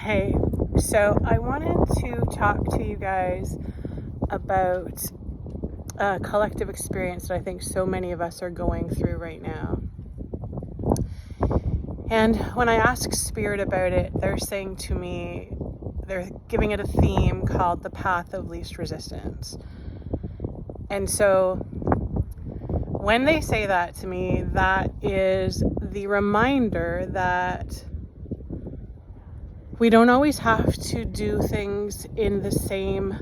Hey, so I wanted to talk to you guys about a collective experience that I think so many of us are going through right now. And when I ask Spirit about it, they're saying to me, they're giving it a theme called the path of least resistance. And so when they say that to me, that is the reminder that we don't always have to do things in the same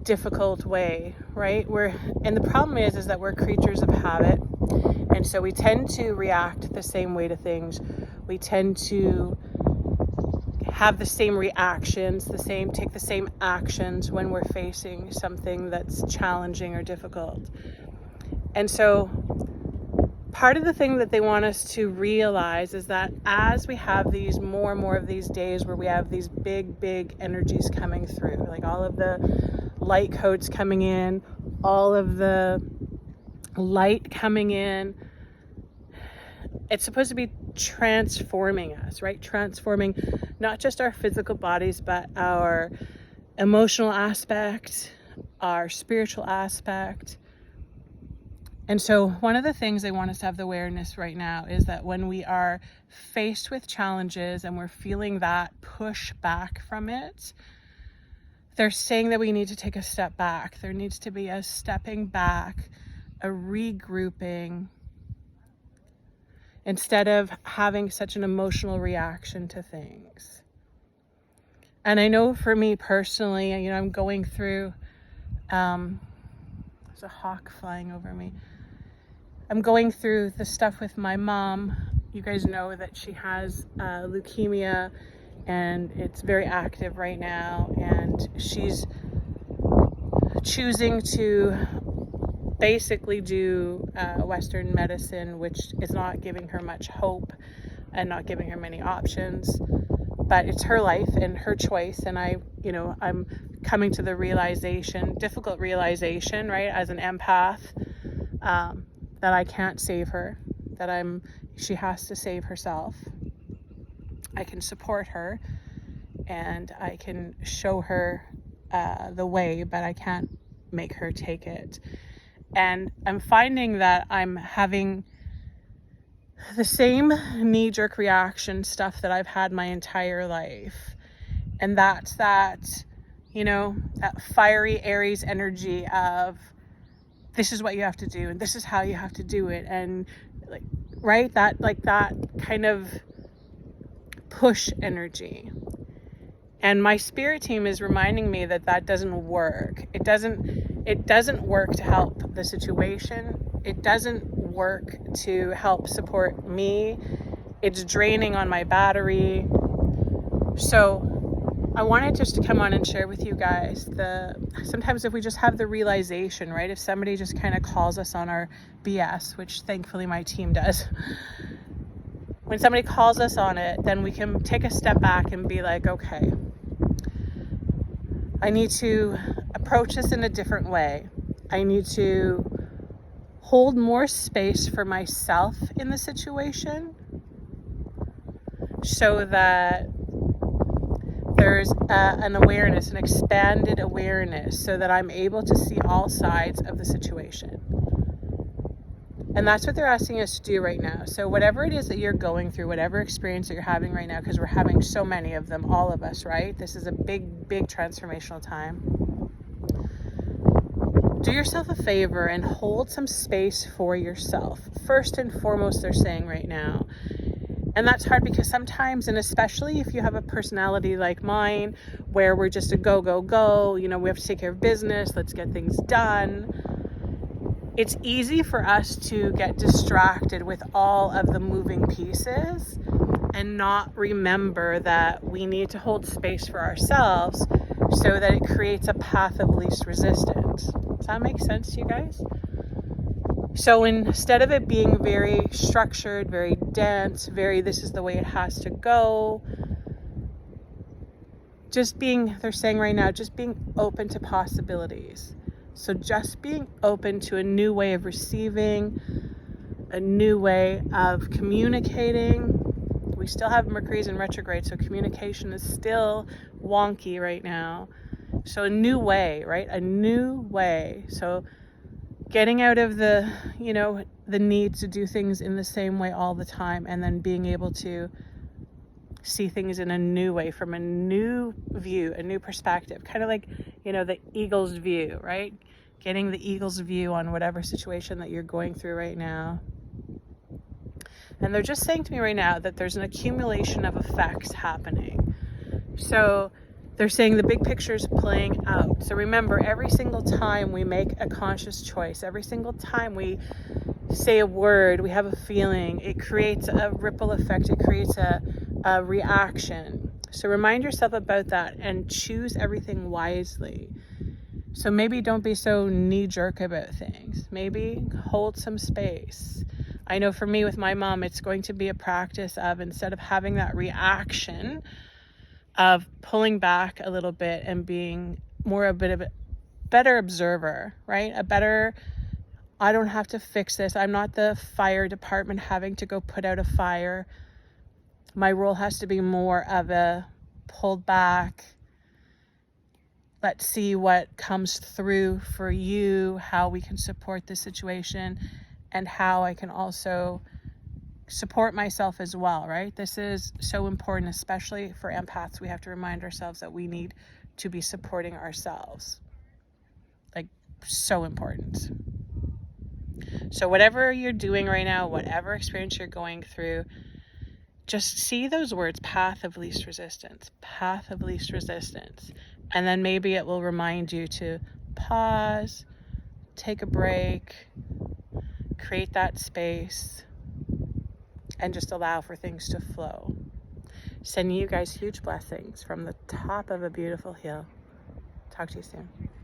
difficult way, right? And the problem is that we're creatures of habit. And so we tend to react the same way to things. We tend to have the same reactions, take the same actions when we're facing something that's challenging or difficult. And so part of the thing that they want us to realize is that as we have these more and more of these days where we have these big energies coming through, like all of the light codes coming in, all of the light coming in, it's supposed to be transforming us, right? Transforming not just our physical bodies, but our emotional aspect, our spiritual aspect. And so one of the things they want us to have the awareness right now is that when we are faced with challenges and we're feeling that push back from it, they're saying that we need to take a step back. There needs to be a stepping back, a regrouping, instead of having such an emotional reaction to things. And I know for me personally, I'm going through, there's a hawk flying over me. I'm going through the stuff with my mom. You guys know that she has leukemia and it's very active right now. And she's choosing to basically do Western medicine, which is not giving her much hope and not giving her many options. But it's her life and her choice. And I'm coming to the realization, difficult realization, right, as an empath, that I can't save her, that she has to save herself. I can support her and I can show her the way, but I can't make her take it. And I'm finding that I'm having the same knee-jerk reaction stuff that I've had my entire life. And that's that fiery Aries energy of, this is what you have to do and this is how you have to do it. And that kind of push energy. And my spirit team is reminding me that doesn't work. It doesn't work to help the situation. It doesn't work to help support me. It's draining on my battery. So I wanted just to come on and share with you guys sometimes if we just have the realization, right? If somebody just kind of calls us on our BS, which thankfully my team does. When somebody calls us on it, then we can take a step back and be like, okay, I need to approach this in a different way. I need to hold more space for myself in the situation so that there's an awareness, an expanded awareness, so that I'm able to see all sides of the situation. And that's what they're asking us to do right now. So whatever it is that you're going through, whatever experience that you're having right now, because we're having so many of them, all of us, right? This is a big transformational time. Do yourself a favor and hold some space for yourself. First and foremost, they're saying right now. And that's hard because sometimes, and especially if you have a personality like mine, where we're just a go, we have to take care of business, let's get things done. It's easy for us to get distracted with all of the moving pieces and not remember that we need to hold space for ourselves so that it creates a path of least resistance. Does that make sense to you guys? So instead of it being very structured, very dense, this is the way it has to go, they're saying right now, just being open to possibilities. So just being open to a new way of receiving, a new way of communicating. We still have Mercury's in retrograde, so communication is still wonky right now. So a new way, right? A new way. So getting out of the, the need to do things in the same way all the time, and then being able to see things in a new way, from a new view, a new perspective, kind of like, the eagle's view, right? Getting the eagle's view on whatever situation that you're going through right now. And they're just saying to me right now that there's an accumulation of effects happening. So they're saying the big picture is playing out. So remember, every single time we make a conscious choice, every single time we say a word, we have a feeling, it creates a ripple effect, it creates a reaction. So remind yourself about that and choose everything wisely. So maybe don't be so knee-jerk about things. Maybe hold some space. I know for me with my mom, it's going to be a practice of, instead of having that reaction, of pulling back a little bit and being more a bit of a better observer, right? I don't have to fix this. I'm not the fire department having to go put out a fire. My role has to be more of a pulled back. Let's see what comes through for you, how we can support the situation, and how I can also support myself as well, right? This is so important, especially for empaths. We have to remind ourselves that we need to be supporting ourselves. Like, so important. So whatever you're doing right now, whatever experience you're going through, just see those words, path of least resistance, path of least resistance. And then maybe it will remind you to pause, take a break, create that space, and just allow for things to flow. Sending you guys huge blessings from the top of a beautiful hill. Talk to you soon.